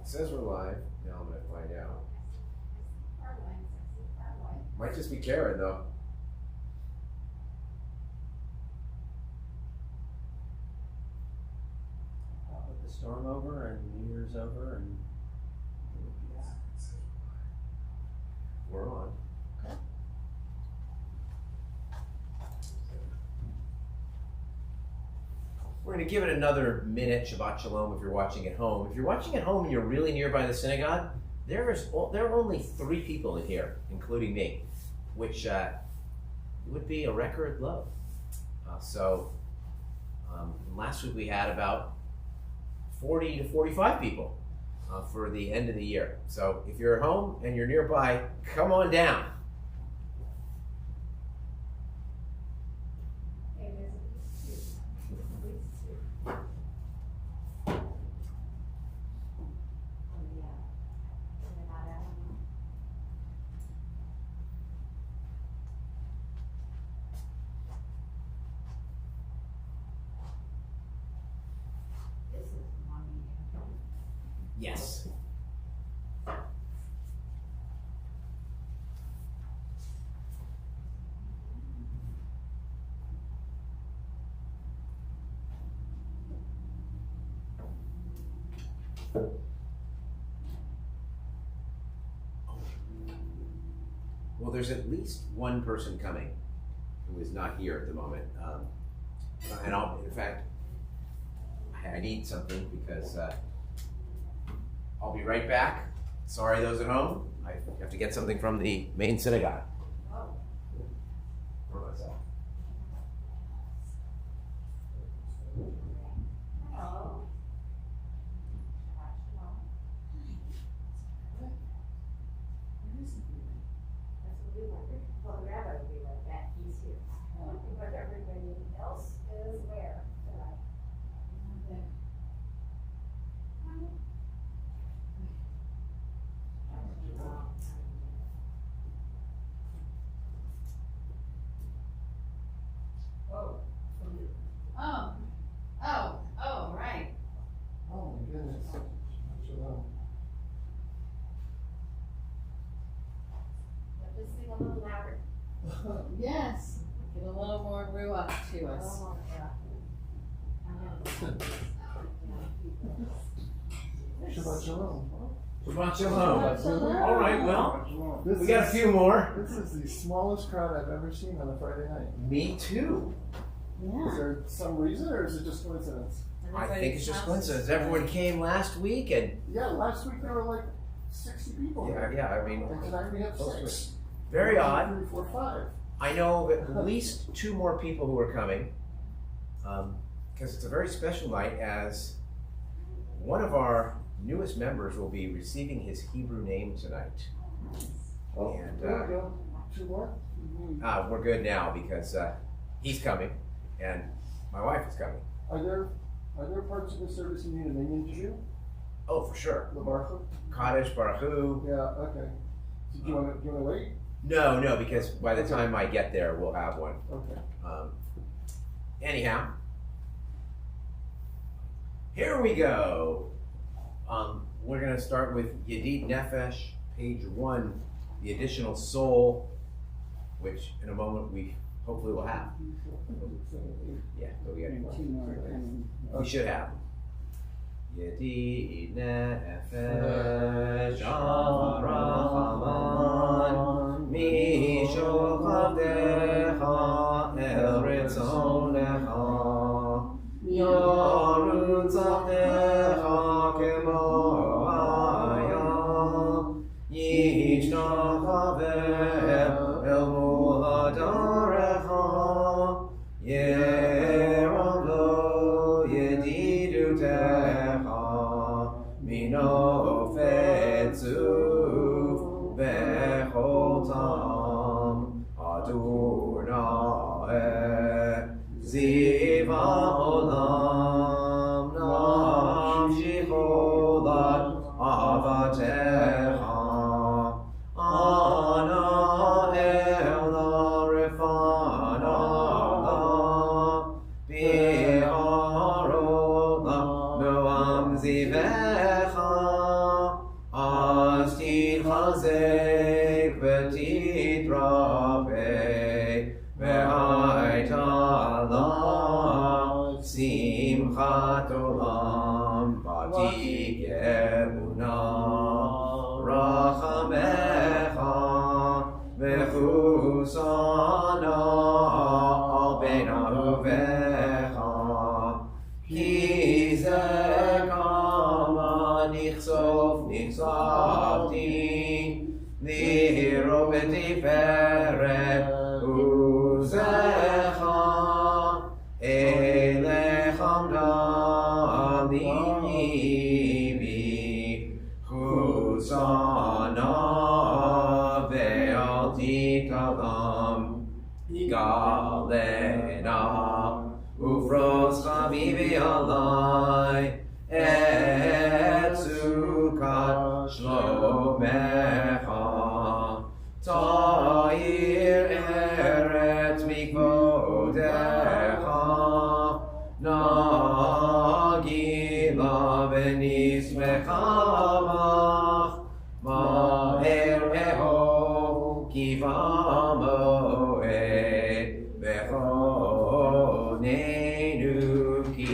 It says we're live. Now I'm gonna find out. Might just be Karen though. With the storm over and New Year's over and We're on. Okay. We're going to give it another minute, Shabbat Shalom, if you're watching at home. If you're watching at home and you're really nearby the synagogue, there are only 3 people in here, including me, which would be a record low. Last week we had about 40 to 45 people for the end of the year. So if you're at home and you're nearby, come on down. Yes. Well, there's at least one person coming who is not here at the moment. And in fact, I need something because I'll be right back. Sorry, those at home. I have to get something from the main synagogue. For myself. Well, the rabbi will be right back. He's here. But everybody else is where tonight? Oh, right. Oh my goodness. Shalom. Just sing a little louder. Yes. Get a little more ruach to us. Oh, Shabbat shalom. Shabbat Shalom. Shalom. All right, well, Shalom. we got a few more. This is the smallest crowd I've ever seen on a Friday night. Me too. Is Yeah. there some reason, or is it just coincidence? I think it's just coincidence. Everyone came last week, and Yeah, last week there were like 60 people. yeah, I mean, And tonight we have 6. very 1, odd. 2, 3, 4, 5. I know of at least 2 more people who are coming, because it's a very special night, as one of our newest members will be receiving his Hebrew name tonight. Oh, And, there we go. 2 more. We're good now because he's coming, and my wife is coming. Are there parts of the service you need a minion to do? Oh, for sure. Labarcha? Kaddish, Baruch Hu. Yeah. Okay. So do you want to wait? No, because by the time I get there, we'll have one. Okay. Anyhow, here we go. We're going to start with Yedid Nefesh, page 1, the additional soul, which in a moment we hopefully will have. Yeah, but we should have. Yedid Nefesh Rachaman Mishochavdecha El Ritzonecha Yarutzadecha Kemo Hayam Yishtachaver El Muhadarecha Yeravlo Yedidutecha Mino Fetzu Bechotam Adonai Ziva Olam Namshichodat Avatecha Ana Elna Refana Biharona Noam Zivecha Simchat Olam Vatigeruna Rachamecha Vechusana Al Ben Ahuvecha Ki Ze Kama Nichsof Nichsavti Nihiro B'Tiferet Uzecha Elechem Nalivi Chusana Ve'al Tikalam Galena Ufros Chavivi Alai Et Sukat Shlomecha Ta'ir Eret Mikvodecha Nagila Benis Mechavach Maher Eho Kivamoed Bechonenu Ki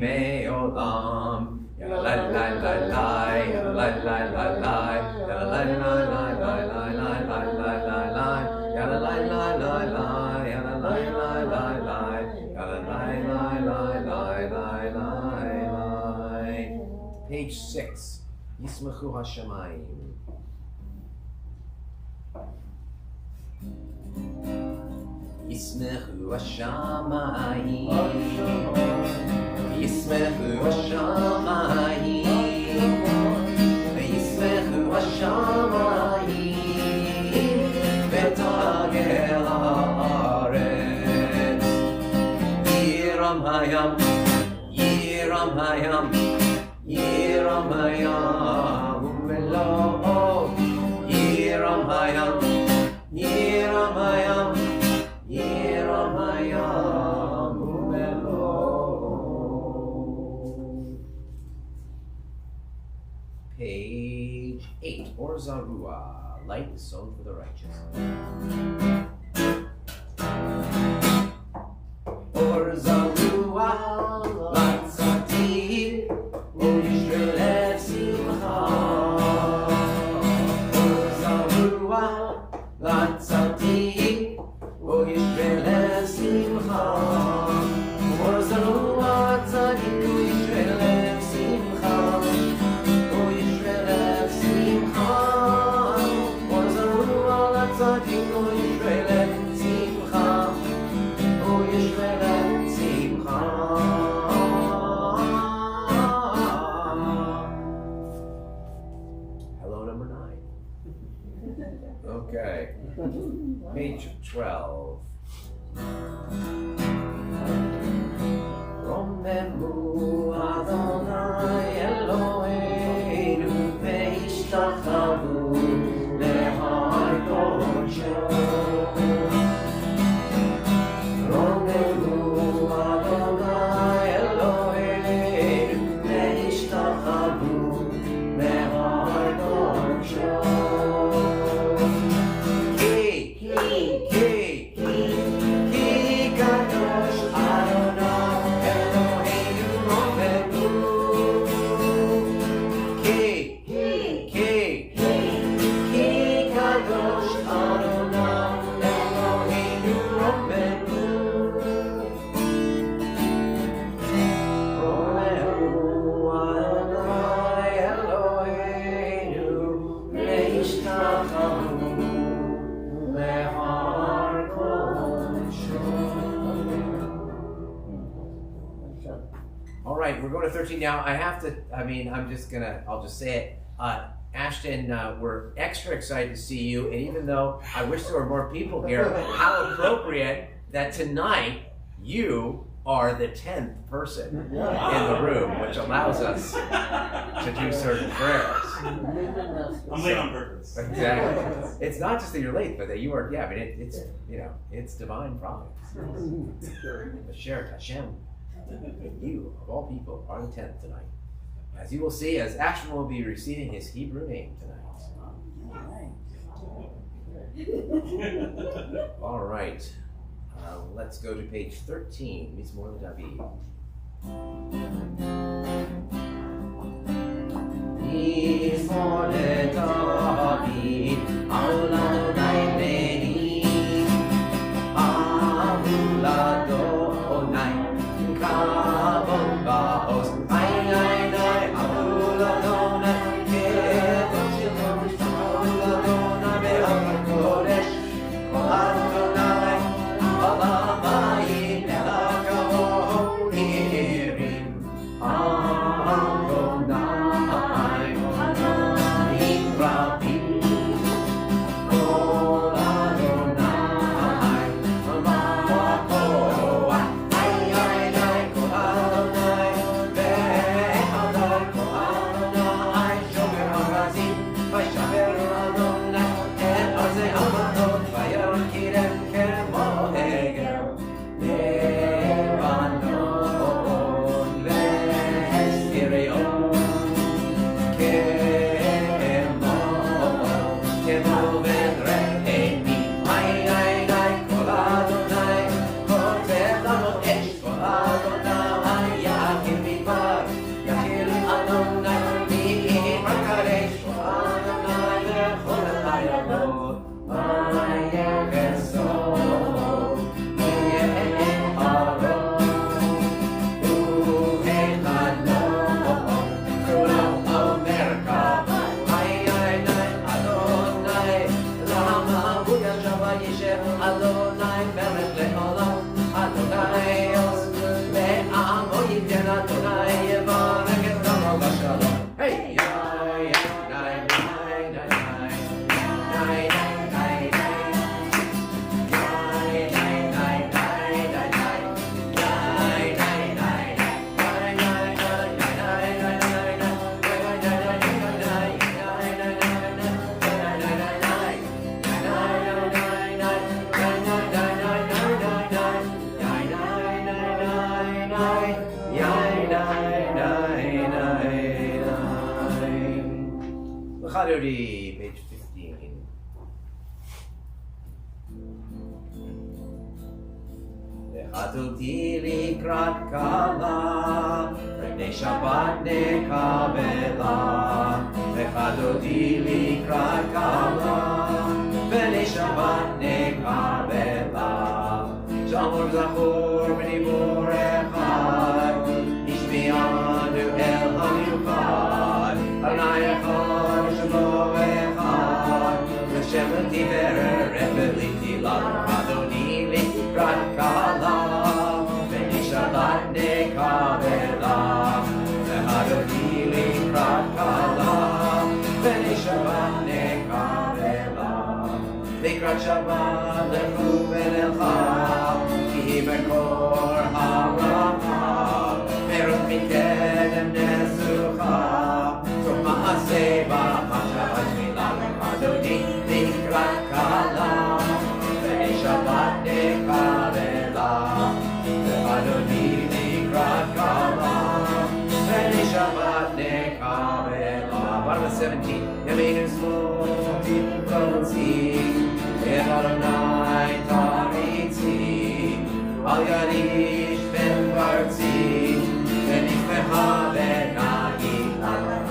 Meolam Ya la la la la ya la la la la ya la la la la la la la la la la la ya la la la la la ya la la la la la ya la la la la la la la. Page 6. Yismachu Hashemayim. Yismachu Hashemayim. Yismachu Hashemayim. Yismachu Hashemayim. Betagel haaretz. Yiram hayam. Yiram hayam. Yiram hayam. Umelo. Yiram hayam. Yiram hayam. Yiram hayam. Umelo. Page 8, Or Zarua, light is sown for the righteous. Or Zarua, Latzati, Uyishrelev Simcha. Or Zarua, Latzati, Uyishrelev Simcha. Or Zarua, Latzati, Uyishrelev Simcha. Hello, number 9. Okay. Page 12. Romemu Adonai Eloheinu ve'ishtachavu lehar kodsho. Romemu Adonai Eloheinu ve'ishtachavu lehar kodsho. Ki kadosh Adonai Eloheinu romemu. Ki kadosh Adonai Eloheinu romemu. Romemu Adonai Eloheinu ve'ishtachavu lehar kodsho. All right, we're going to 13 now. I'll just say it. Ashton, we're extra excited to see you, and even though I wish there were more people here, how appropriate that tonight you are the 10th person in the room, which allows us to do certain prayers. I'm late on purpose. Exactly. It's not just that you're late, but that you are, it's divine providence. B'sher Hashem. You, of all people, are the 10th tonight. As you will see, as Ashton will be receiving his Hebrew name tonight. All right. Let's go to page 13, Mizmor David. Chadodi, page 15. V'chadoti likrat kala, B'nei Shabbat nekabela. V'chadoti likrat kala, B'nei Shabbat nekabela. Shamor zachor b'nibur echad, Ishmianu el hamiuchad, Adonai echad, Shelo echad, L'Shem tiferer epeliti la, Adoni likrat kala, B'nei Shabbat nekabela. V'chadoti likrat kala, B'nei Shabbat nekabela. Likrat Shabbat lechu v'nelcha, Ki bekor ha'rama, Perut mikedem nesucha, Tov ma'aseh b'chashavat tefillah. Adoni likrat kala, B'nei Shabbat nekabela. Adoni likrat kala, B'nei Shabbat nekabela. Bottom of 17. Yaminu smoti kotzi, Et Adonai taritzi, Al yarish ben barzi, V'nifecha v'nagi,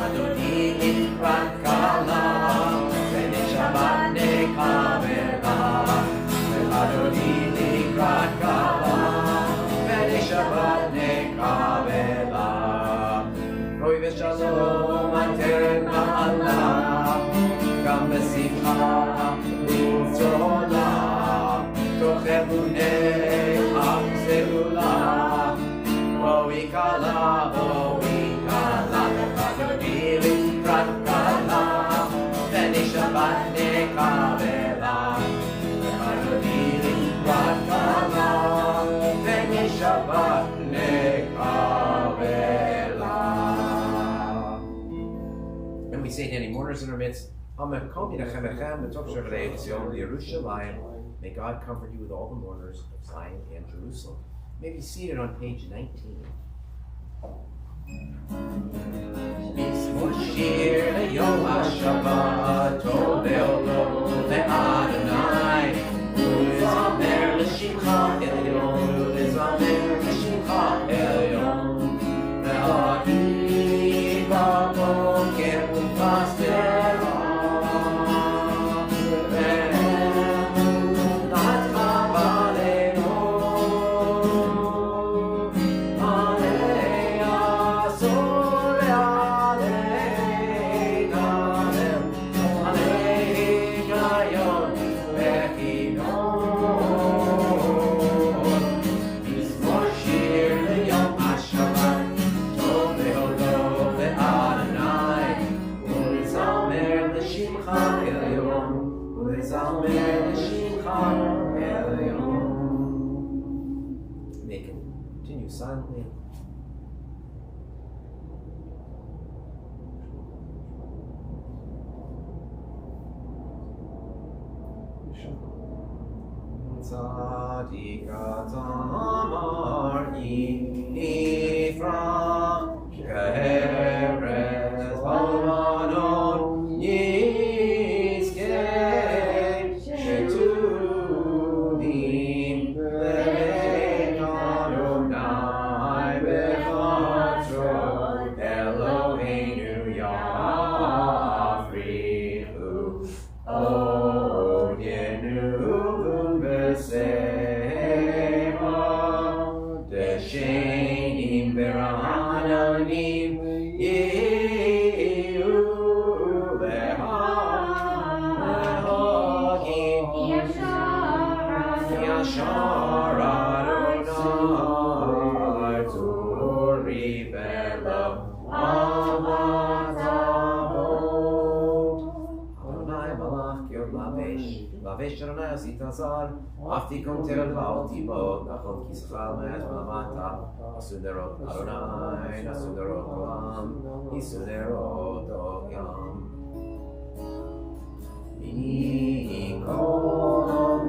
Adoni likrat kala, B'nei Shabbat nekabela. Adoni likrat kala, B'nei Shabbat nekabela. Roi v'shalom ater na'ala, Gam b'simcha u'tola, Toch emunei ha'seula. Roi kala, Adoni likrat kala, B'nei Shabbat nekabela. Adoni likrat kala, B'nei Shabbat nekabela. And we say to any mourners in our midst, Amen. May God comfort you with all the mourners of Zion and Jerusalem. You may be seated on page 19. Shir le'yom ha'shabbat tov le'olo le'Adonai u'lezamer l'shimcha elyon u'lezamer l'shimcha elyon silently. Tzadika tamar ifra keres balmanon yizkei shetudim le'ek Adonai b'chatro Eloheinu yafrichu od yenuvun b'seva deshenim v'ra'ananim yehu le'hagim yashar Adonai turi v'elo Adonai malach yod lavesh Adonai asitazar Aftikum terad tibot nachol kisachal me'ez malamata Asuderot Adonai Asuderot olam Isuderot olam Mikol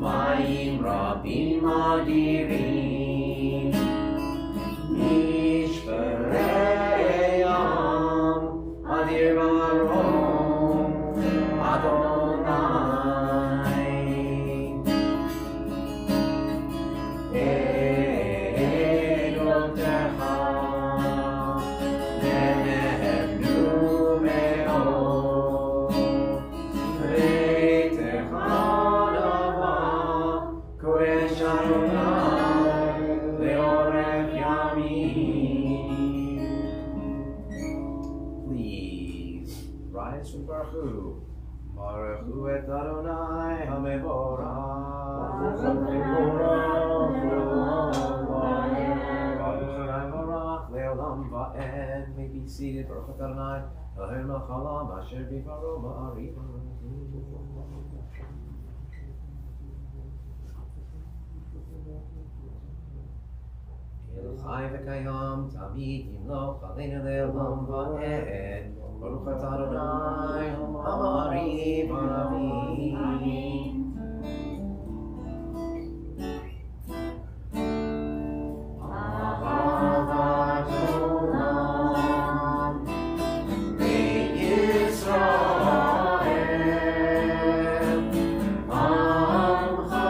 mayim rabim adirim Mishperei am adir marom Adonai Elotecha Nehemnu me'od Ve'techa nava Kodesh Adonai Le'orech yamim. Please rise from Baruchu. Baruchu et Adonai HaMevorach. Baruch Adonai Barach Le'olam va'ed. May be seated. Baruch Adonai Eloheinu melech haolam asher bivaro ba'arim. Chai v'kayam tamid yimloch aleinu le'olam va'ed. Baruch atah Adonai ha'ma'ariv ha'avim. Ahavat olam Beit Yisrael Amcha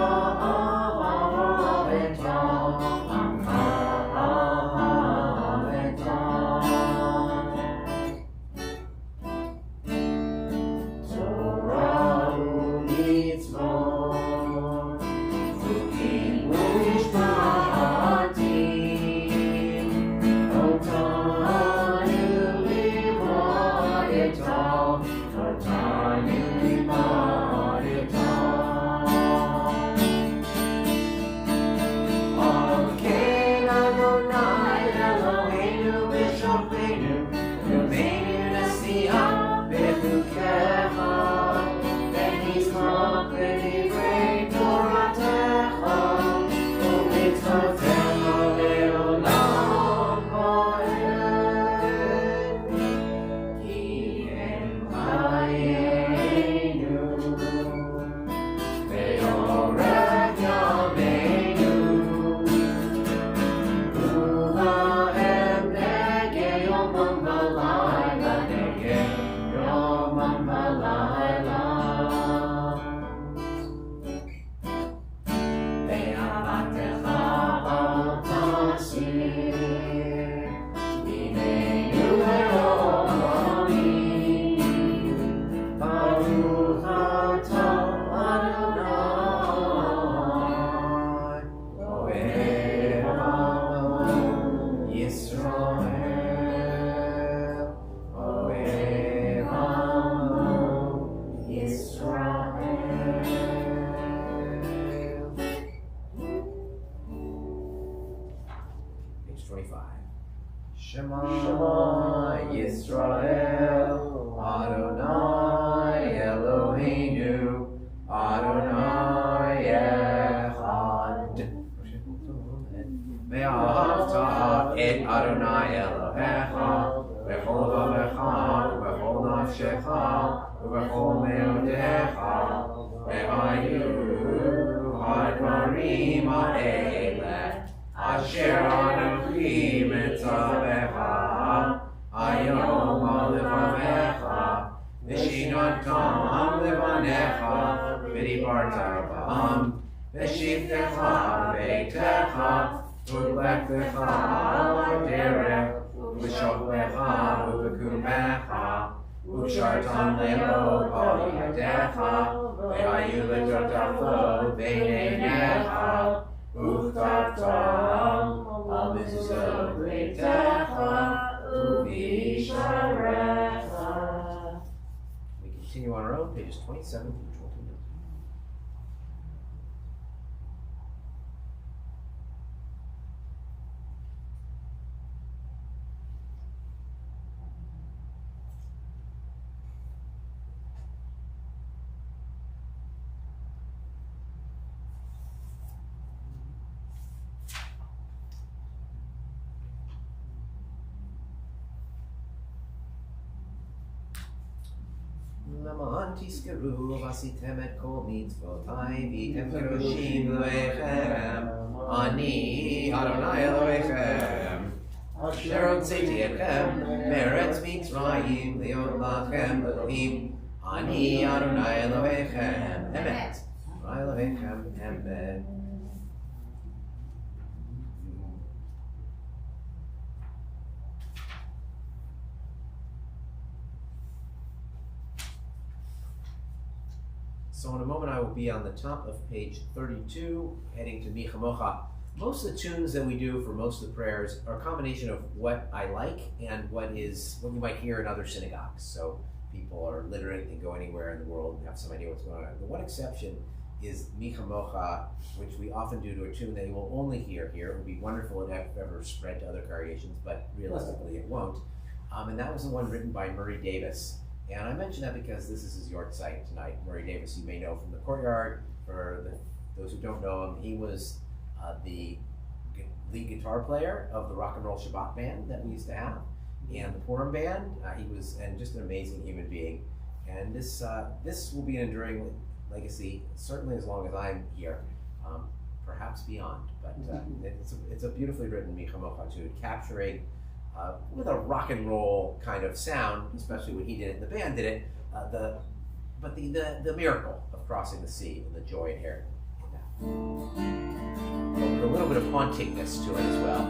Shema Yisrael, Adonai Eloheinu, Adonai Echad. ואהבת את אדוני אלוהיך בכל לבבך ובכל נפשך ובכל מאודיך, והיו הדברים האלה אשר אנוכי מצווך היום על לבביך, ושיננתם לבניך ודיברת בם, ושבתך בביתך ובלכתך בדרך ובשוכבך ובקומך וקשרתם לאמור כל ידיך, והיו לדודך בין עיניך וכתבתם על מזוזות ביתך ובשעריך. We continue on our own, pages 27 through 29. למען תזכרו ועשיתם את כל מצוותיי והייתם קדושים אלוהיכם, אני אדוני אלוהיכם אשר הוצאתי אתכם מארץ מצרים להיות לכם אלוהים, אני אדוני אלוהיכם אמת, אדוני אלוהיכם אמת. So in a moment I will be on the top of page 32, heading to Mi Chamocha. Most of the tunes that we do for most of the prayers are a combination of what I like and what you might hear in other synagogues. So people are literate, they go anywhere in the world and have some idea what's going on. The one exception is Mi Chamocha, which we often do to a tune that you will only hear here. It would be wonderful if it ever spread to other congregations, but realistically it won't. And that was the one written by Murray Davis. And I mention that because this is his yard site tonight. Murray Davis, you may know from the Courtyard. For those who don't know him, he was the lead guitar player of the Rock and Roll Shabbat band that we used to have, and the Purim band. He was just an amazing human being. And this will be an enduring legacy, certainly as long as I'm here, perhaps beyond. But it's a beautifully written Mi Chamocha tune, capturing with a rock and roll kind of sound, especially when he did it, the band did it, the miracle of crossing the sea and the joy inherent in that. With a little bit of hauntingness to it as well.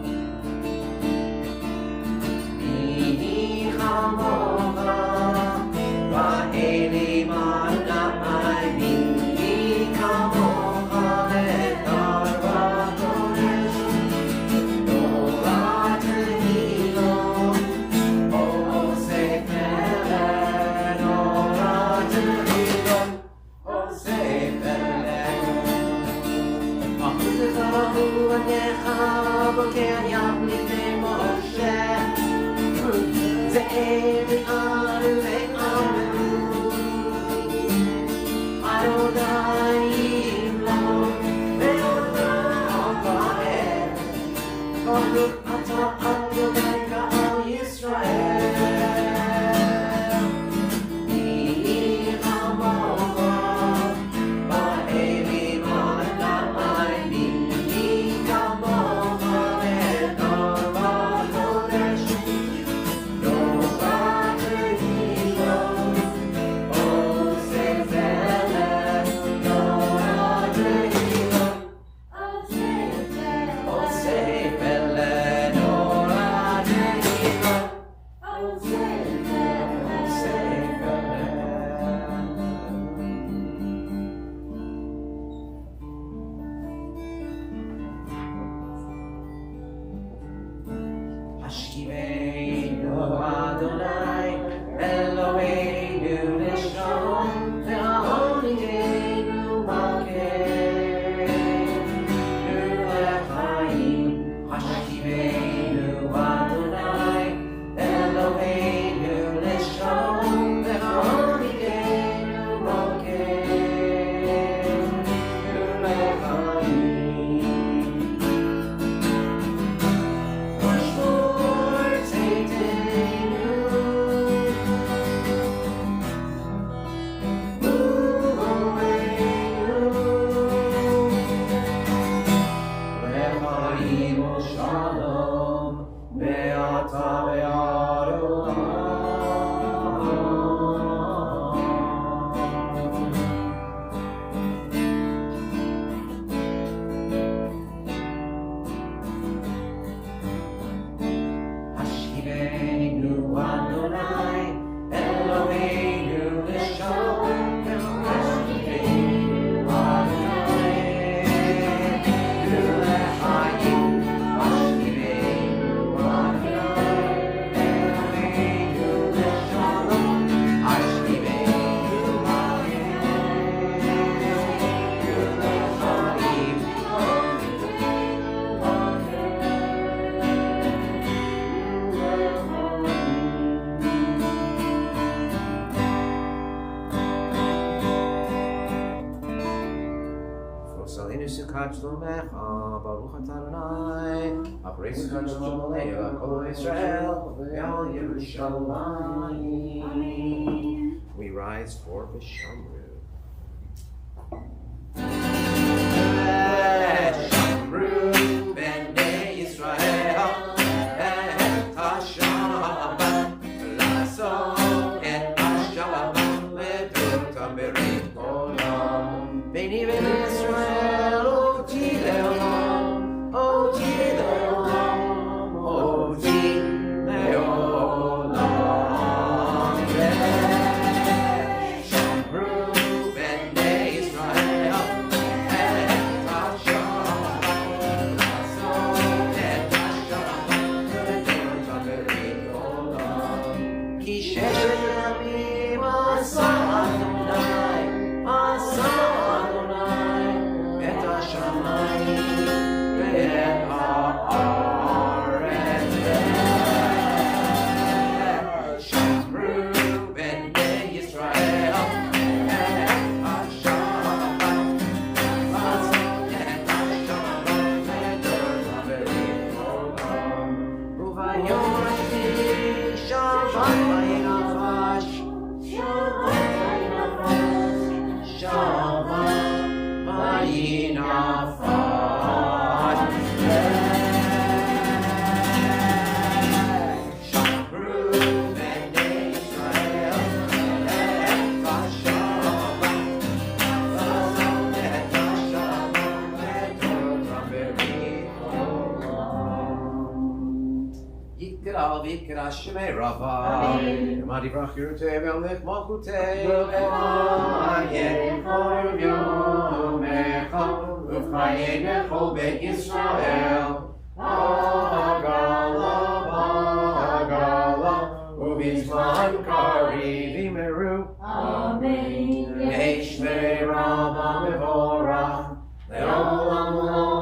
חיים ושלום, ואתה ועד עולם. השיבנו אדוני, אלוהינו לשלום, השיבנו אדוני, לחיים, השיבנו אדוני, אלוהינו לשלום, השיבנו Salinu Sukkot Shlomecha, Baruch Atah Adonai, Aprei Sukkot Shlomecha, Kol Yisrael, Ve'al Yerushalayim. We rise for B'Shamru. B'Shamru, B'nei Yisrael, Et HaShabbat, L'asot et HaShabbat, L'Edutam Berit Olam. B'nei Yisrael, Oti Leolam, Oti Leolam, Oti Leolam. B'Shamru, B'nei Yisrael, Et HaShabbat, L'asot et HaShabbat, L'Edutam Berit Olam. Ki sheshet yamim asa Adonai, asa Adonai, et hashamayim ve'et haaretz. Shamru b'nei Yisrael, et hashabat, l'asot et hashabat, ve'edur berit olam. Uvayom hashvi, Shabbat vayinafash, Shabbat vayinafash, Shabbat vayinafash. Shamru b'nei Yisrael, et hashabat, l'asot et hashabat, ve'edur berit olam. Yikra v'yikra shemei Rava, Yamadi brach Yerutei v'elmech malchutei, v'mayeh kol yomecha, ufchayeh bechol beit Yisrael, Hagala, Hagala, ubizman kariv imeru, Amen. Yeshmei Rava mevorach, le'olam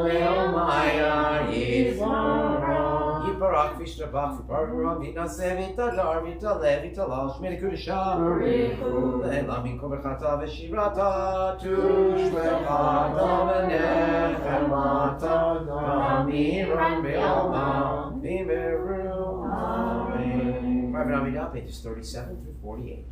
le'omaya yisborach. Yiparach v'ishtabach v'pargura v'naseh v'tadar v'taleh v'talal shmei kudusha le'elam min kol bechata v'shirata tushmechata v'nechemata v'amiram be'alma v'imeru. Amen. Private Amidah, pages 37 through 48.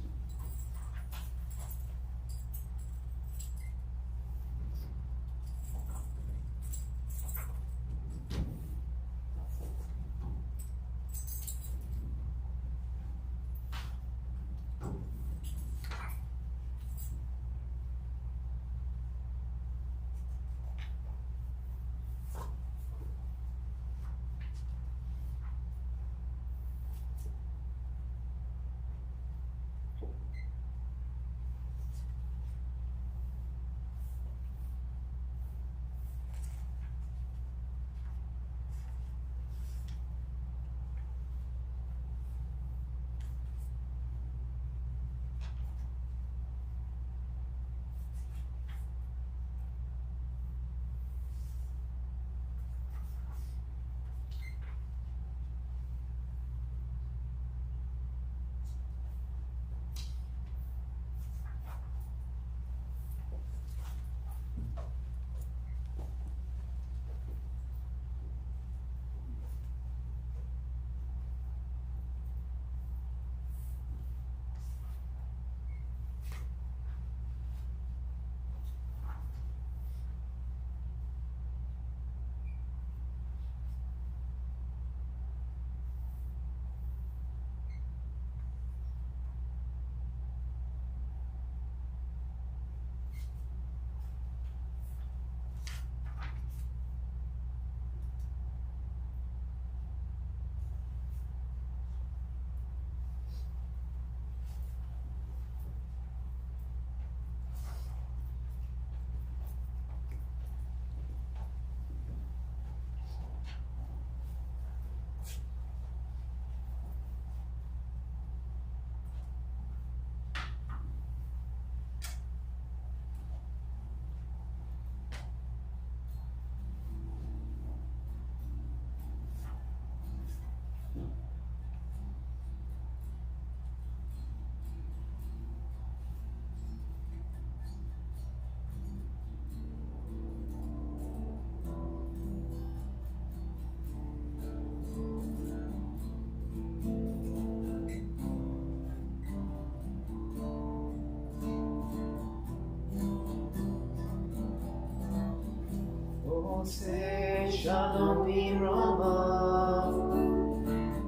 עושה שלום במרומיו,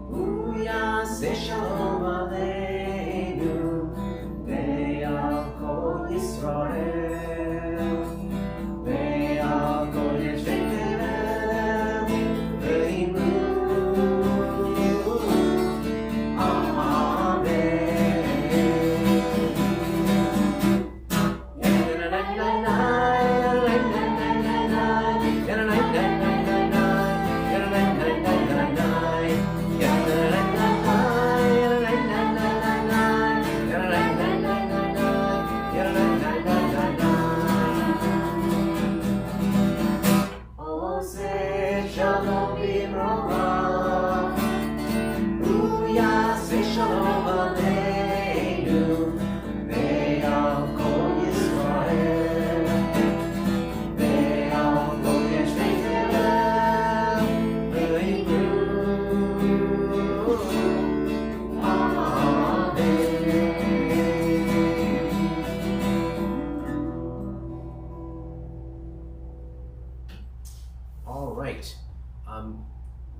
הוא יעשה שלום עלינו ועל כל ישראל ועל כל יושביהם ואמרו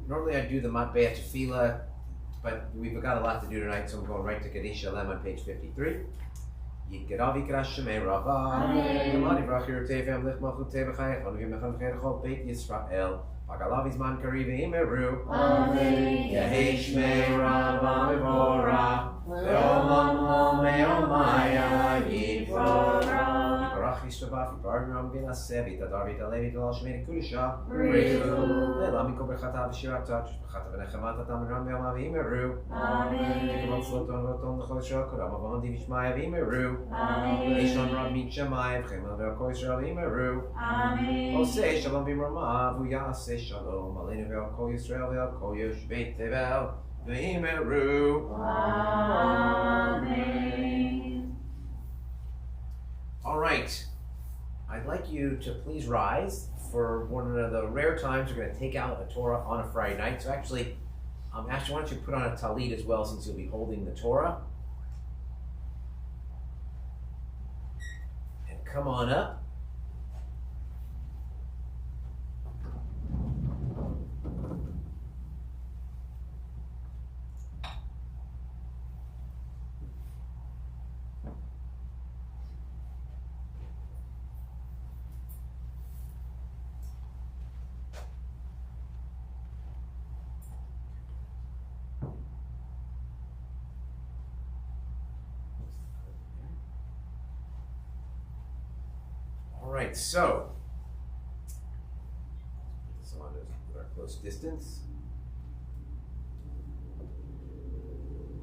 Normally I do the Matbea Tefillah, but we've got a lot to do tonight, so I'm going right to Kaddish Shalem on page 53. Yikeravi Karash Shemei Rava, Yamadi Vrachir Tevem Lich Malchut Tevachayach, Onuvim Mechan Cherachol Beit Yisrael, Pagalav Izman Karivi Imeru, Yehi Shmei Rava Mevora, Ve'olam Me'omaya Yivora. Yishtavav, Barnum bin Asevi, Tadavi Dalevi Dalal Shemei Kudisha, Rechu, Lelamiko Berchatav Shiratach, Berchatav Nechamat Adam Ram Yamav Imeru, Amen. Floton Roton Lechosha, Kodam Avon Divishmaya Imeru, Amen. Eshon Ram Mitchamayev, Chemal Verkoisha Imeru, Amen. Oseh Shalom Bimramav, Uyaseh Shalom, Alenu Verko Yisrael Verko Yoshbeit Tevel, Imeru, Amen. All right, I'd like you to please rise for one of the rare times we're going to take out a Torah on a Friday night. So actually, Ashley, why don't you put on a talit as well, since you'll be holding the Torah. And come on up. All right, so this on with our close distance.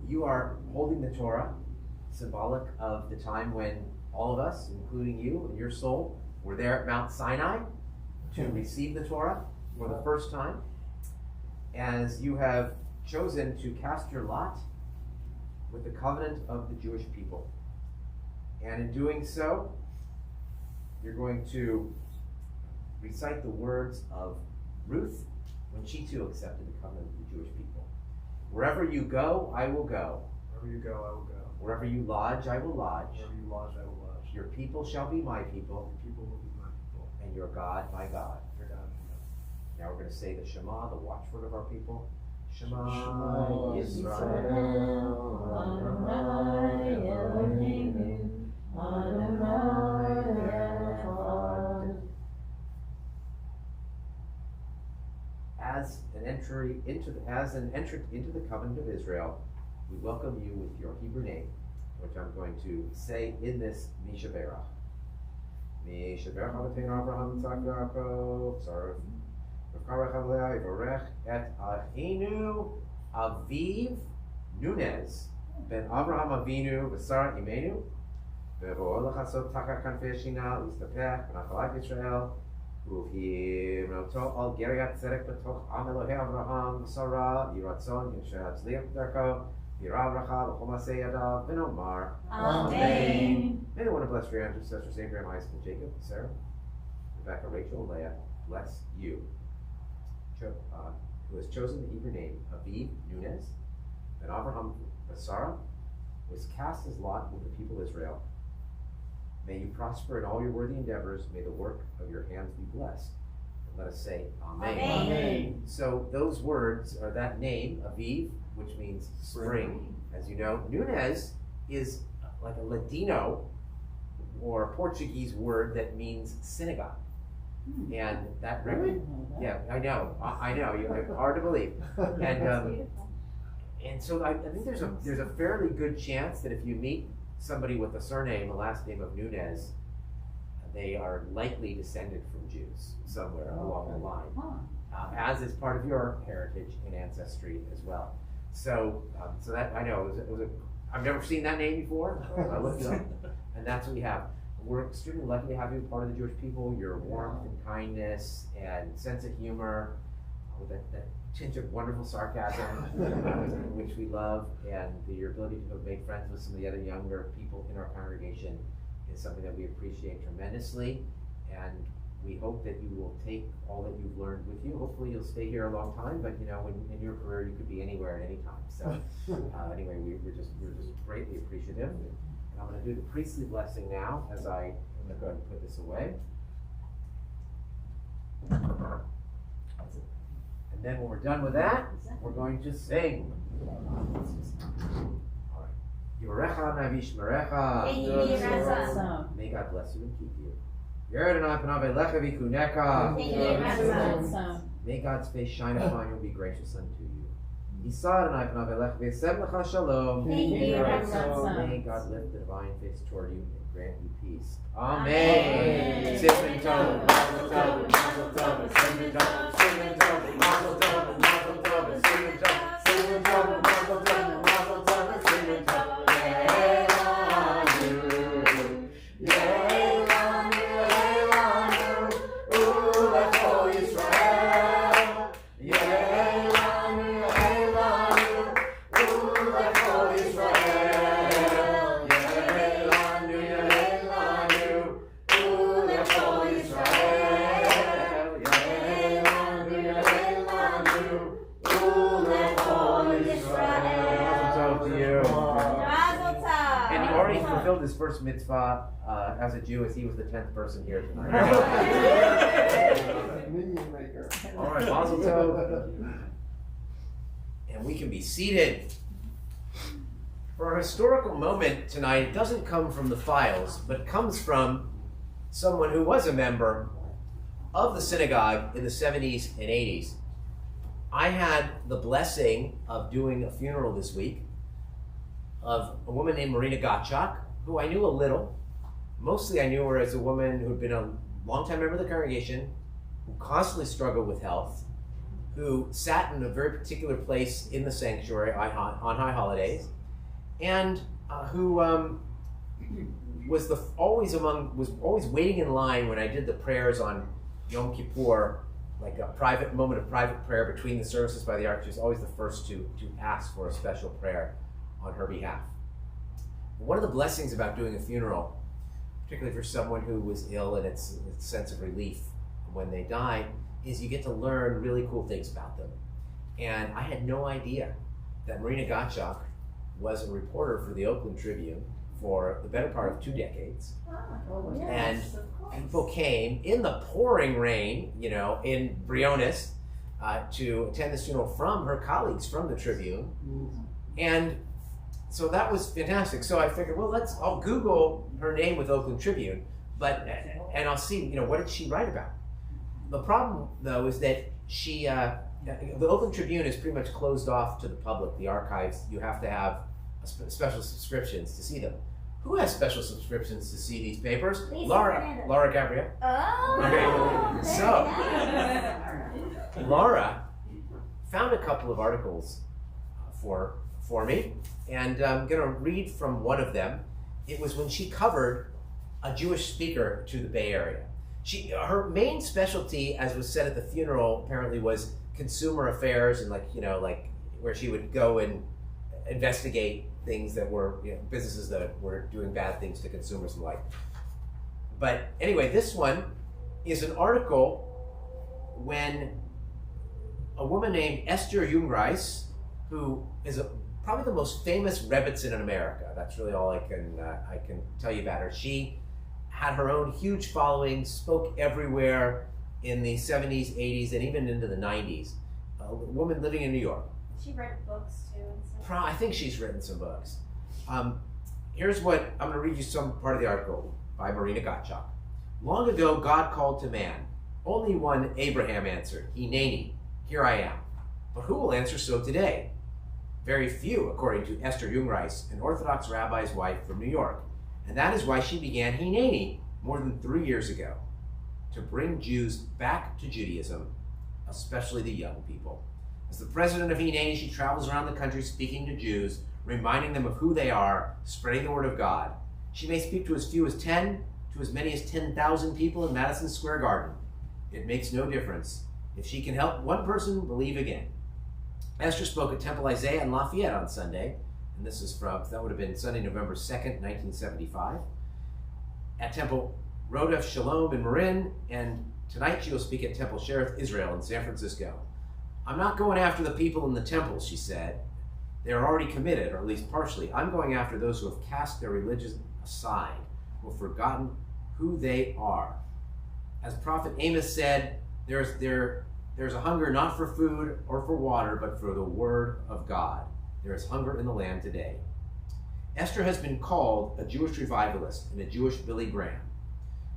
You are holding the Torah, symbolic of the time when all of us, including you and your soul, were there at Mount Sinai to receive the Torah for the first time. As you have chosen to cast your lot with the covenant of the Jewish people. And in doing so, you're going to recite the words of Ruth when she too accepted the covenant of the Jewish people. Wherever you go, I will go. Wherever you go, I will go. Wherever you lodge, I will lodge. Wherever you lodge, I will lodge. Your people shall be my people. Your people will be my people. And your God, my God. Your God, my God. Now we're going to say the Shema, the watchword of our people. Shema Yisrael, Yisrael, Adonai Eloheinu, Adonai Echad. As an entry into the covenant of Israel, we welcome you with your Hebrew name, which I'm going to say in this Mishaberach. Mishaberach Avotenu Avraham Yitzchak Yaakov, Sarah Rivka Leah Yivarech et Achinu Aviv Nunez ben Avraham Avinu v'Sara Imenu v'vo'ol l'chasot tachar kanfei shina u'istapech b'nachalat Yisrael Uvhim Roto al Geriat Tzedek B'toch Am Elohei Avraham v'Sara Yiratzon Yisrael Tzliach Derko Yirav Racha V'chol Masei Yadav V'nomar Amen. May the one who bless your ancestors Abraham, Isaac, and Jacob, Sarah, Rebecca, Rachel, and Leah bless you. Who has chosen the Hebrew name Aviv Nunez, and Avraham Sarah was cast his lot with the people of Israel. May you prosper in all your worthy endeavors. May the work of your hands be blessed. Let us say Amen. Amen. So those words are that name, Aviv, which means spring, as you know. Nunez is like a Ladino or Portuguese word that means synagogue. And that yeah, I know, hard to believe. And so I think there's a fairly good chance that if you meet somebody with a surname, a last name of Nunez, they are likely descended from Jews somewhere along the line, as is part of your heritage and ancestry as well. So, so that I know I've never seen that name before. I looked it up, and that's what we have. We're extremely lucky to have you part of the Jewish people. Your warmth and kindness and sense of humor, with that tinge of wonderful sarcasm, which we love, and your ability to make friends with some of the other younger people in our congregation is something that we appreciate tremendously. And we hope that you will take all that you've learned with you. Hopefully you'll stay here a long time, but when in your career you could be anywhere at any time. So anyway, we're just greatly appreciative. And I'm going to do the priestly blessing now as I'm going to go ahead and put this away. And then when we're done with that, we're going to sing. All right. Yorecha navishmerecha. May God bless you and keep you. May God's face shine upon you and be gracious unto you. May God lift the divine face toward you and grant you peace. Amen. Mazel tov, mazel tov, mazel tov, mazel tov, mazel tov, mazel tov, mazel tov, mazel tov, mazel tov, mazel tov, mazel tov, mazel tov. His first mitzvah as a Jew, as he was the 10th person here tonight. All right, Mazel Tov. And we can be seated. For our historical moment tonight, it doesn't come from the files, but comes from someone who was a member of the synagogue in the 70s and 80s. I had the blessing of doing a funeral this week of a woman named Marina Gottschalk, who I knew a little. Mostly I knew her as a woman who had been a longtime member of the congregation, who constantly struggled with health, who sat in a very particular place in the sanctuary on high holidays, and who was always waiting in line when I did the prayers on Yom Kippur, like a private moment of private prayer between the services by the ark. She was always the first to ask for a special prayer on her behalf. One of the blessings about doing a funeral, particularly for someone who was ill and its sense of relief when they die, is you get to learn really cool things about them. And I had no idea that Marina Gottschalk was a reporter for the Oakland Tribune for the better part of 2 decades. And people came in the pouring rain, in Briones, to attend this funeral from her colleagues from the Tribune. And so that was fantastic. So I figured, well, I'll Google her name with Oakland Tribune, and I'll see, what did she write about? The problem, though, is that the Oakland Tribune is pretty much closed off to the public. The archives, you have to have special subscriptions to see them. Who has special subscriptions to see these papers? Laura Gabrielle. Oh. Okay, so Laura found a couple of articles for me, and I'm going to read from one of them. It was when she covered a Jewish speaker to the Bay Area. Her main specialty, as was said at the funeral, apparently was consumer affairs and like where she would go and investigate things that were businesses that were doing bad things to consumers and the like. But anyway, this one is an article when a woman named Esther Jungreis, who is probably the most famous Rebbitzin in America. That's really all I can tell you about her. She had her own huge following, spoke everywhere, in the 70s, 80s, and even into the 90s. A woman living in New York. She read books too and stuff. I think she's written some books. Here's what, I'm going to read you some part of the article by Marina Gottschalk. Long ago, God called to man. Only one Abraham answered, Hineni, here I am. But who will answer so today? Very few, according to Esther Jungreis, an Orthodox rabbi's wife from New York. And that is why she began Hineni more than 3 years ago, to bring Jews back to Judaism, especially the young people. As the president of Hineni, she travels around the country speaking to Jews, reminding them of who they are, spreading the word of God. She may speak to as few as 10 to as many as 10,000 people in Madison Square Garden. It makes no difference if she can help one person believe again. Esther spoke at Temple Isaiah in Lafayette on Sunday, and this is that would have been Sunday, November 2nd, 1975. At Temple Rodef Shalom in Marin, and tonight she will speak at Temple Shereth Israel in San Francisco. I'm not going after the people in the temples, she said. They are already committed, or at least partially. I'm going after those who have cast their religion aside, who have forgotten who they are. As Prophet Amos said, there's a hunger not for food or for water, but for the word of God. There is hunger in the land today. Esther has been called a Jewish revivalist and a Jewish Billy Graham.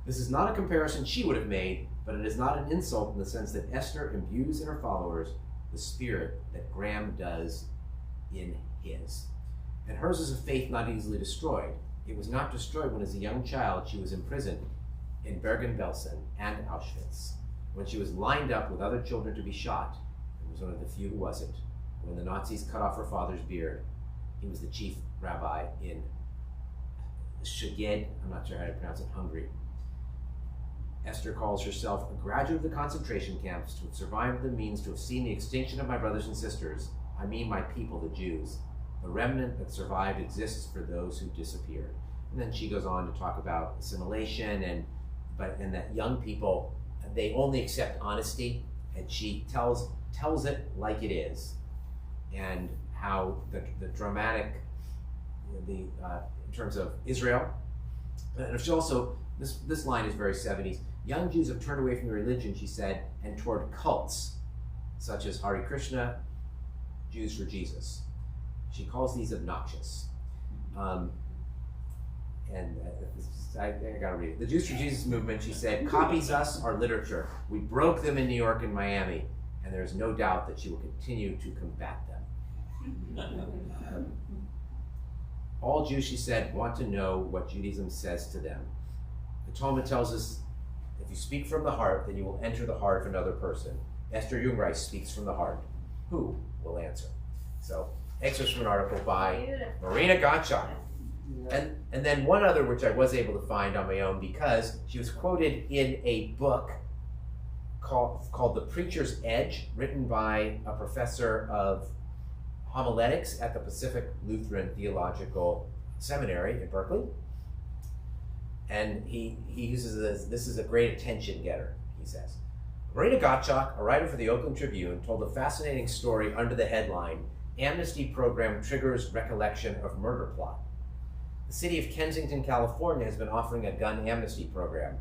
This is not a comparison she would have made, but it is not an insult in the sense that Esther imbues in her followers the spirit that Graham does in his. And hers is a faith not easily destroyed. It was not destroyed when as a young child she was imprisoned in Bergen-Belsen and Auschwitz, when she was lined up with other children to be shot, and was one of the few who wasn't, when the Nazis cut off her father's beard. He was the chief rabbi in Szeged, I'm not sure how to pronounce it, Hungary. Esther calls herself a graduate of the concentration camps, to have survived the means to have seen the extinction of my brothers and sisters. I mean my people, the Jews. The remnant that survived exists for those who disappeared. And then she goes on to talk about assimilation and that young people, they only accept honesty, and she tells it like it is, and how the dramatic, in terms of Israel, and she also, this line is very 70s. Young Jews have turned away from the religion, she said, and toward cults, such as Hare Krishna, Jews for Jesus. She calls these obnoxious. I gotta read it. The Jews for Jesus movement, she said, copies us, our literature. We broke them in New York and Miami, and there's no doubt that she will continue to combat them. All Jews, she said, want to know what Judaism says to them. The Talmud tells us, if you speak from the heart, then you will enter the heart of another person. Esther Jungreis speaks from the heart. Who will answer? So, excerpts from an article by Marina Gottschalk. And then one other, which I was able to find on my own, because she was quoted in a book called The Preacher's Edge, written by a professor of homiletics at the Pacific Lutheran Theological Seminary in Berkeley. And he uses this is a great attention getter, he says. Marina Gottschalk, a writer for the Oakland Tribune, told a fascinating story under the headline, Amnesty Program Triggers Recollection of Murder Plot. The city of Kensington, California has been offering a gun amnesty program.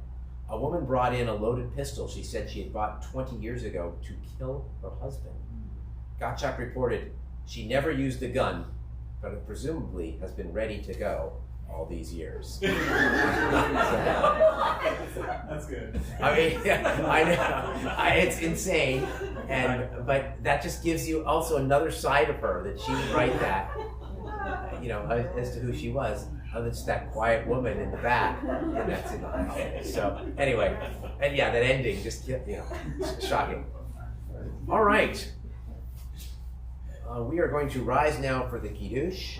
A woman brought in a loaded pistol she said she had bought 20 years ago to kill her husband. Gottschalk reported she never used the gun, but it presumably has been ready to go all these years. That's good. I mean, I know, it's insane, but that just gives you also another side of her, that she would write that, as to who she was. It's that quiet woman in the back, and that's in the house. So anyway, and yeah, that ending just shocking. All right, we are going to rise now for the Kiddush.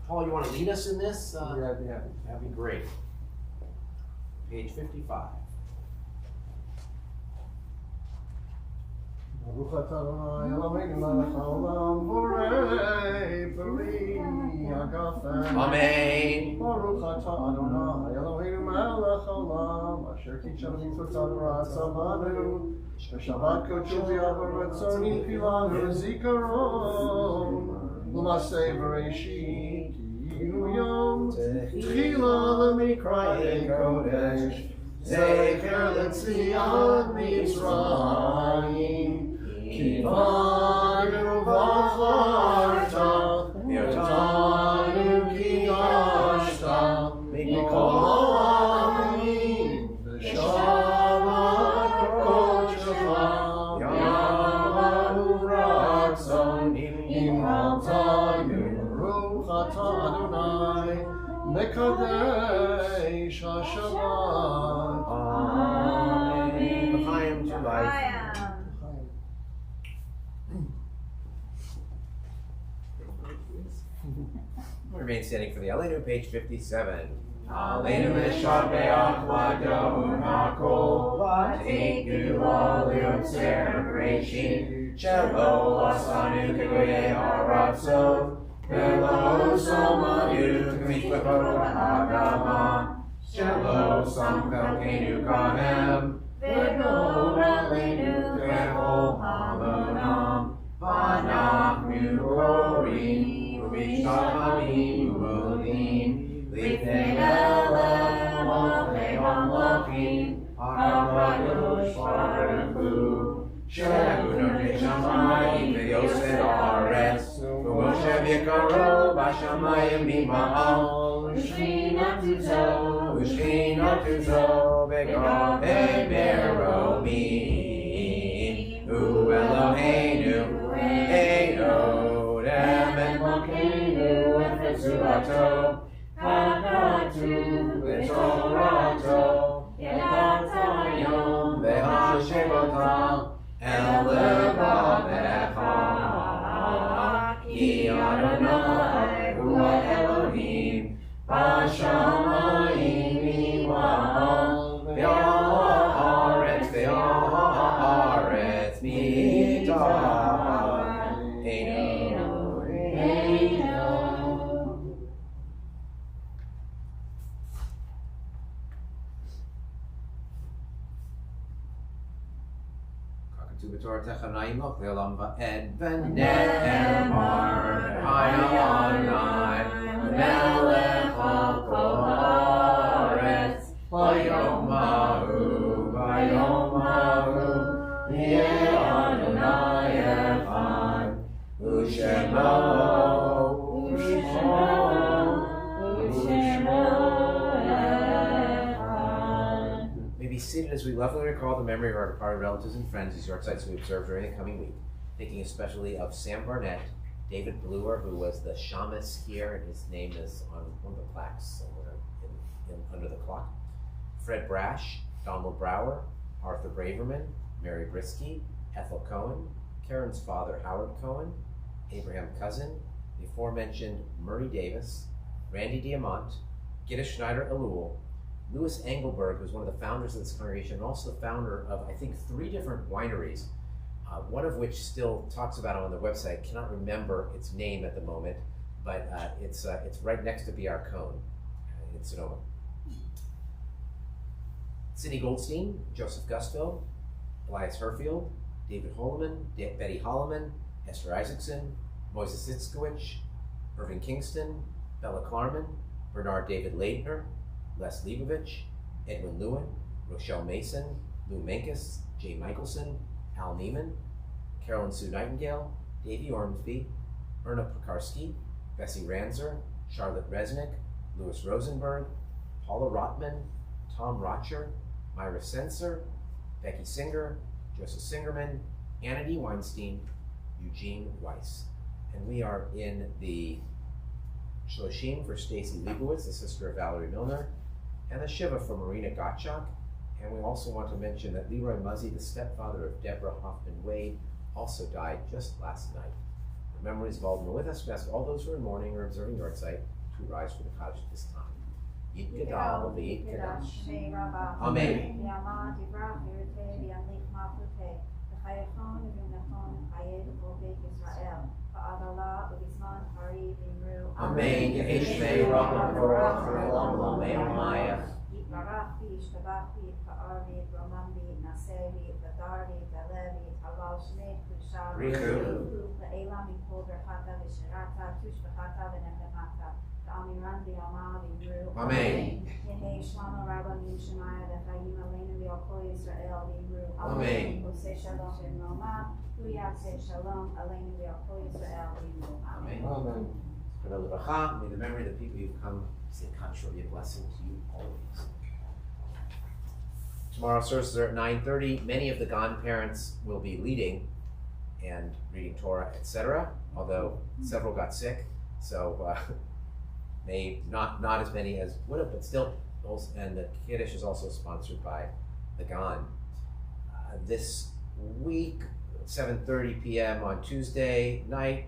Paul, you want to lead us in this? Yeah, I'd be happy. That'd be great. Page 55. Baruch atah Adonai Eloheinu melech haolam borei peri hagafen. Amen. Baruch atah Adonai Eloheinu melech haolam asher kichanu mitzvotav v'atzavanu b'shabbat kodesh v'yavar ratzoni pilanu zikaron l'maseh b'reishit ki Aleinu Yom Tchila L'Mikrayei Kodesh Zecher L'Tzion Mitzrayim Kivanu V'acharta V'yotanu Ki Yashta Mikol Ha'amim V'shavat Kodesh Adonai, Mekadesh HaShabbat. Amen. L'chaim to life. Remain standing for the Aleinu, page 57. Aleinu Mishabeach V'Adon HaKol V'Tiknu L'Yotzer Bereshit Shelo Asanu K'Goyei Haratzot V'lo Somanu K'Mishpachot Ha'adama Shelo Samchalkeinu Kahem V'Gor Aleinu V'Chol Hamonam V'Anachnu Korim U'Mishtamim U'Olim L'Ifnei Melech Malchei Hamlachim HaKadosh Baruch Hu Shehu Notei Shamayim V'Yosed Haaretz U'Moshe V'Yikaro B'Shamayim B'Ma'al U'Shchinatu Zo V'Gavei Meromim U'Eloheinu Eino Emet Malkeinu Efetzuato Hakatu V'Torato Yatayom V'Hashevota El Levavecha Ki Adonai Hu Elohim B'Shamayim V'Ma'al V'Haaretz V'Haaretz Mitah Eino Eino. Torah Techanayim Loch Le'olam Va'ed V'Ne'emar Adonai Melech Al Kol Haaretz V'yom Ha'u Yeh Adonai Echad U'Shemo Be seated as we lovingly recall the memory of our departed relatives and friends whose yortsites we observe during the coming week, thinking especially of Sam Barnett, David Bluer, who was the shamus here, and his name is on one of the plaques somewhere under the clock, Fred Brash, Donald Brower, Arthur Braverman, Mary Brisky, Ethel Cohen, Karen's father Howard Cohen, Abraham Cousin, the aforementioned Murray Davis, Randy Diamant, Gitta Schneider Elul, Louis Engelberg, who's one of the founders of this congregation, and also the founder of, I think, 3 different wineries, one of which still talks about it on their website. Cannot remember its name at the moment, but it's right next to B.R. Cohn in Sonoma. Sidney Goldstein, Joseph Gustville, Elias Herfield, David Holloman, Betty Holloman, Esther Isaacson, Moises Itzkowicz, Irving Kingston, Bella Klarman, Bernard David Leitner, Les Leibovich, Edwin Lewin, Rochelle Mason, Lou Menkes, Jay Michelson, Al Neiman, Carolyn Sue Nightingale, Davey Ormsby, Erna Pekarsky, Bessie Ranzer, Charlotte Resnick, Louis Rosenberg, Paula Rotman, Tom Rocher, Myra Sensor, Becky Singer, Joseph Singerman, Anna D. Weinstein, Eugene Weiss. And we are in the Shloshim for Stacy Leibowitz, the sister of Valerie Milner, and the Shiva for Marina Gottschalk. And we also want to mention that Leroy Muzzy, the stepfather of Deborah Hoffman Wade, also died just last night. The memories of all of them are with us. We ask all those who are in mourning or observing yortzeit to rise for the Kaddish at this time. Yit Gadal v'Yit Kadash. Amen. Amen. Yeshmei Rabban Korach V'Olam L'Omeim Maya. Yitbarach v'Yishtabach v'Yitpa'ar v'Yitramam v'Yitnaseh v'Yitgadar v'Yitaleh v'Yitalal Shmei Kedusha Richu. Elam Mikol Berchata V'Shirata Tushbachata V'Nechemata V'Amiran V'Yama V'Yimru Amen. Yehi Shlomo Rabbanim Shemaya V'Chayim Aleinu V'Yokol Yisrael V'Yimru Amen. Oseh Shalom V'Roma Uyavzeh Shalom Aleinu V'Yokol Yisrael V'Yimru Amen. Amen. May the memory of the people you've come to say Kaddish be a blessing to you always. Tomorrow services are at 9:30. Many of the grandparents will be leading and reading Torah, etc. Although several got sick, so may not as many as would have, but still. And the Kiddush is also sponsored by the Gan. This week, 7:30 p.m. on Tuesday night,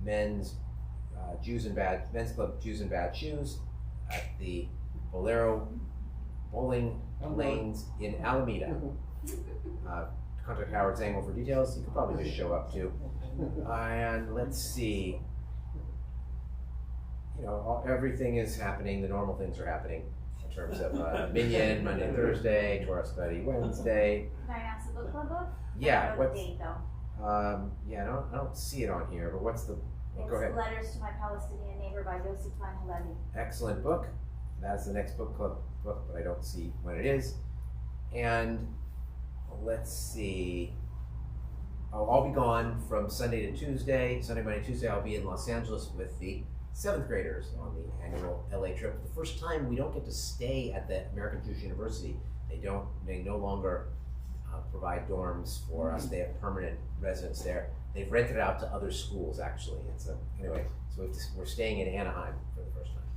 men's club Jews in Bad Shoes at the Bolero Bowling Lanes in Alameda. Contact Howard Zangel for details. You could probably just show up too. And let's see. Everything is happening. The normal things are happening in terms of Minyan Monday, Thursday, Torah study Wednesday. Can I ask the book club book? Yeah. I know the date though. Yeah. I don't see it on here. But what's the? It's Go ahead. Letters to My Palestinian Neighbor by Yossi Klein Halevi. Excellent book. That's the next book club book, but I don't see when it is. And let's see. I'll be gone from Sunday to Tuesday. Sunday, Monday, Tuesday, I'll be in Los Angeles with the 7th graders on the annual LA trip. The first time we don't get to stay at the American Jewish University. They no longer provide dorms for us. They have permanent residence there. They've rented it out to other schools, actually. Anyway, so we're staying in Anaheim for the first time,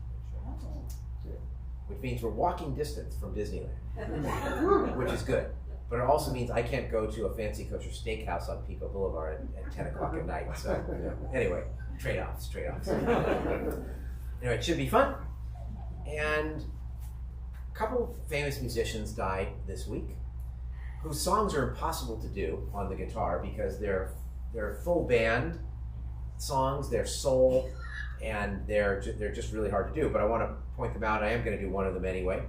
which means we're walking distance from Disneyland, which is good. But it also means I can't go to a fancy kosher steakhouse on Pico Boulevard at 10 o'clock at night. So anyway, trade-offs. Anyway, it should be fun. And a couple of famous musicians died this week, whose songs are impossible to do on the guitar because they're full band songs, they're soul, and they're just really hard to do. But I want to point them out. I am going to do one of them anyway.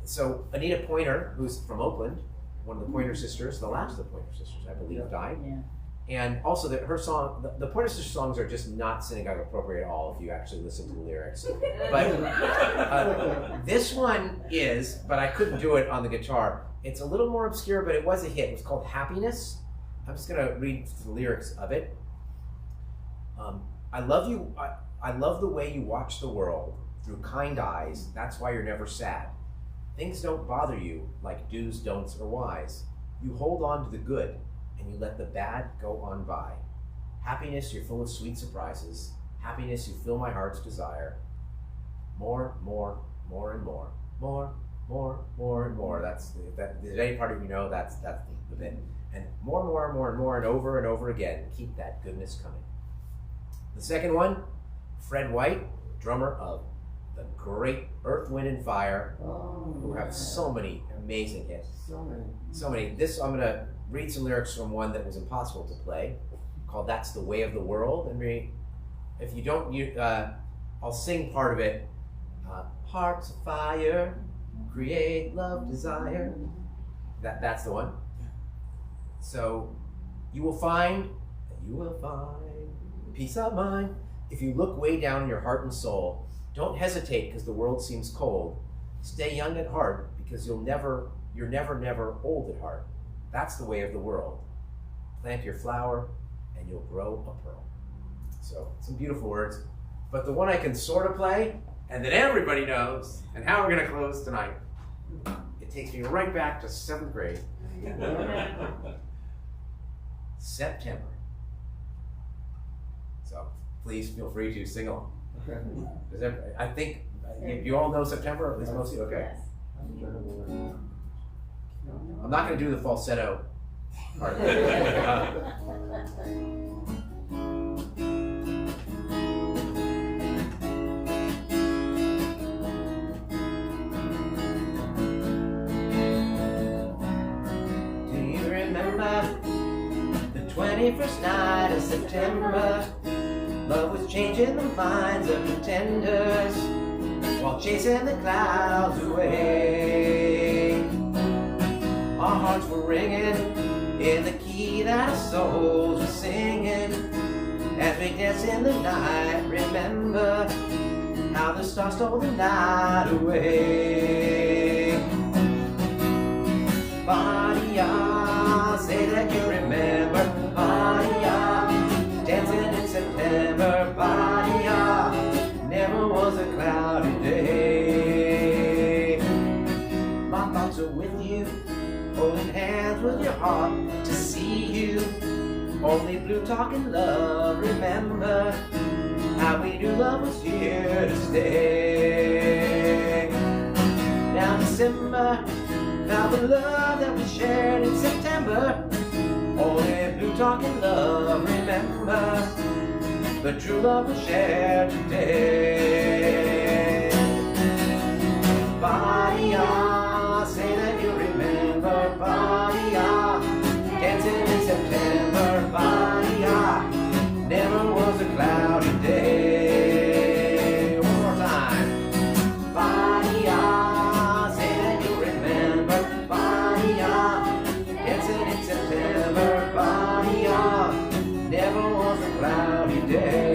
So Anita Pointer, who's from Oakland, one of the Pointer Sisters, the last of the Pointer Sisters, I believe, died. Yeah. And also her song, the Pointer Sisters songs are just not synagogue appropriate at all if you actually listen to the lyrics. But this one is, but I couldn't do it on the guitar. It's a little more obscure, but it was a hit. It was called Happiness. I'm just going to read the lyrics of it. I love you. I love the way you watch the world through kind eyes. That's why you're never sad. Things don't bother you like do's, don'ts, or whys. You hold on to the good and you let the bad go on by. Happiness, you're full of sweet surprises. Happiness, you fill my heart's desire. More, more, more and more. More, more, more and more. Did any part of you know that's the bit? And more, more, more and more, and over again. Keep that goodness coming. The second one, Fred White, drummer of the great Earth, Wind, and Fire, who have so many amazing hits. So many. I'm going to read some lyrics from one that was impossible to play, called "That's the Way of the World." And if you don't, I'll sing part of it. Hearts of fire, create love, desire. That's the one. So you will find peace of mind if you look way down in your heart and soul. Don't hesitate because the world seems cold. Stay young at heart because you're never old at heart. That's the way of the world. Plant your flower and you'll grow a pearl. So some beautiful words. But the one I can sort of play and that everybody knows, and how we're going to close tonight, it takes me right back to 7th grade. September. So please feel free to sing along. I think you all know September, at least most of you. Okay. I'm not going to do the falsetto part. Do you remember the 21st night of September? Love was changing the minds of pretenders while chasing the clouds away. Our hearts were ringing in the key that our souls were singing. as we dance in the night. Remember how the stars stole the night away. Ba-dee-ya, say that you remember. Ba-dee-ya, dancing in September. Ba-dee-ya, never was a cloudy day. My thoughts are with you, holding hands with your heart to see you. Only blue talking love. Remember how we knew love was here to stay. Now December, now the love that we shared in September. Only blue talking love. Remember the true love we shared today. Ba-dee-ya, say that you remember. Ba-dee-ya, dancing in September. Ba-dee-ya, never was a cloudy day. One more time. Ba-dee-ya, say that you remember. Ba-dee-ya, dancing in September. Ba-dee-ya, never was a cloudy day.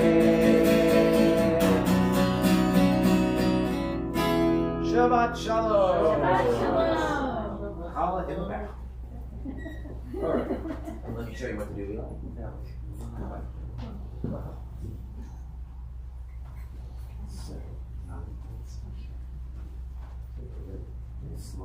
Shabbat shalom. Shabbat Shalom. Holla him back. All right. Let me show you what to do. So,